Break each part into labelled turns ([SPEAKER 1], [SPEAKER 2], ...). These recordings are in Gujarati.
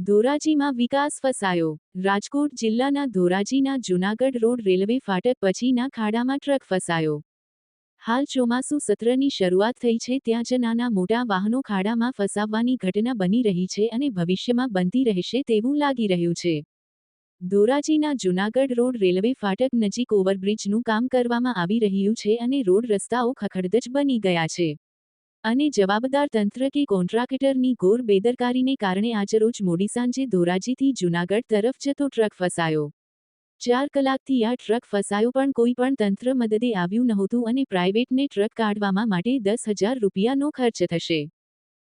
[SPEAKER 1] ધોરાજીમાં વિકાસ ફસાયો। રાજકોટ જિલ્લાના ધોરાજીના જૂનાગઢ રોડ રેલવે ફાટક પછીના ખાડામાં ટ્રક ફસાયો। હાલ ચોમાસુ સત્રની શરૂઆત થઈ છે ત્યાં જ નાના મોટા વાહનો ખાડામાં ફસાવવાની ઘટના બની રહી છે અને ભવિષ્યમાં બનતી રહેશે તેવું લાગી રહ્યું છે। ધોરાજીના જૂનાગઢ રોડ રેલવે ફાટક નજીક ઓવરબ્રિજનું કામ કરવામાં આવી રહ્યું છે અને રોડ રસ્તાઓ ખખડધજ બની ગયા છે અને જવાબદાર તંત્ર કે કોન્ટ્રાક્ટરની ઘોર બેદરકારીને કારણે આજરોજ મોડી સાંજે ધોરાજીથી જૂનાગઢ તરફ જતો ટ્રક ફસાયો। 4 કલાકથી આ ટ્રક ફસાયો પણ કોઈ પણ તંત્ર મદદે આવ્યું નહોતું અને પ્રાઇવેટને ટ્રક કાઢવામાં માટે 10,000 રૂપિયાનો ખર્ચ થશે।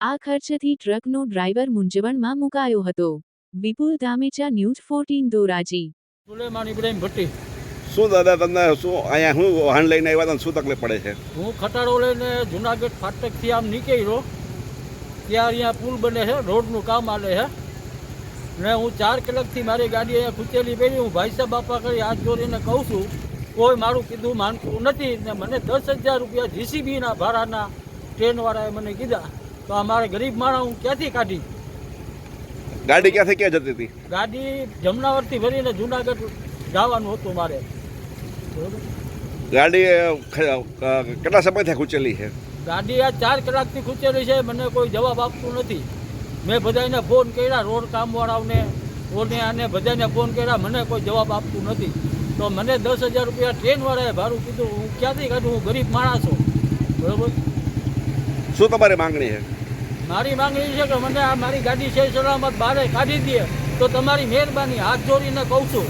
[SPEAKER 1] આ ખર્ચથી ટ્રકનો ડ્રાઈવર મૂંઝવણમાં મુકાયો હતો। વિપુલ ધામેચા, ન્યૂઝ 14 ધોરાજી।
[SPEAKER 2] સુલેમાન ઇબ્રાહિમ ભટ્ટી।
[SPEAKER 3] શું દાદા તમને શું અહીંયા શું વાહન લઈને આવ્યા હતા, શું તકલીફ પડે છે?
[SPEAKER 2] હું ખટાડો લઈને જુનાગઢ ફાટકથી આમ નીકળ્યો ત્યાં અહીંયા પુલ બને છે, રોડનું કામ આલે છે ને હું 4 કલાકથી મારી ગાડી અહીંયા ખૂંચેલી પડી। હું ભાઈ સાહેબ બાપા કરી હાથ જોડીને કહું છું, કોઈ મારું કીધું માનતું નથી ને મને 10,000 રૂપિયા જીસીબીના ભાડાના ટ્રેનવાળાએ મને કીધા, તો આ મારે ગરીબ માણસ હું ક્યાંથી કાઢી?
[SPEAKER 3] ગાડી ક્યાંથી ક્યાં જતી હતી?
[SPEAKER 2] ગાડી જમનાવરથી ભરીને જુનાગઢ જવાનું હતું મારે।
[SPEAKER 3] ગાડી કેટલા સમયથી ખૂંચેલી છે?
[SPEAKER 2] ગાડી આ 4 કલાકથી ખૂંચેલી છે, મને કોઈ જવાબ આપતું નથી। મેં બધાને ફોન કર્યા, રોડ કામવાળાઓને ઓને આને બધાને ફોન કર્યા, મને કોઈ જવાબ આપતું નથી। તો મને 10,000 રૂપિયા ટ્રેનવાળાએ ભાડું કીધું, હું ક્યાંથી કાઢું? હું ગરીબ માણસ છું, બરાબર?
[SPEAKER 3] શું તમારી માંગણી છે?
[SPEAKER 2] મારી માંગણી છે કે મને આ મારી ગાડી છે સલામત બહાર કાઢી દે તો તમારી મહેરબાની, હાથ જોડીને કહું છું।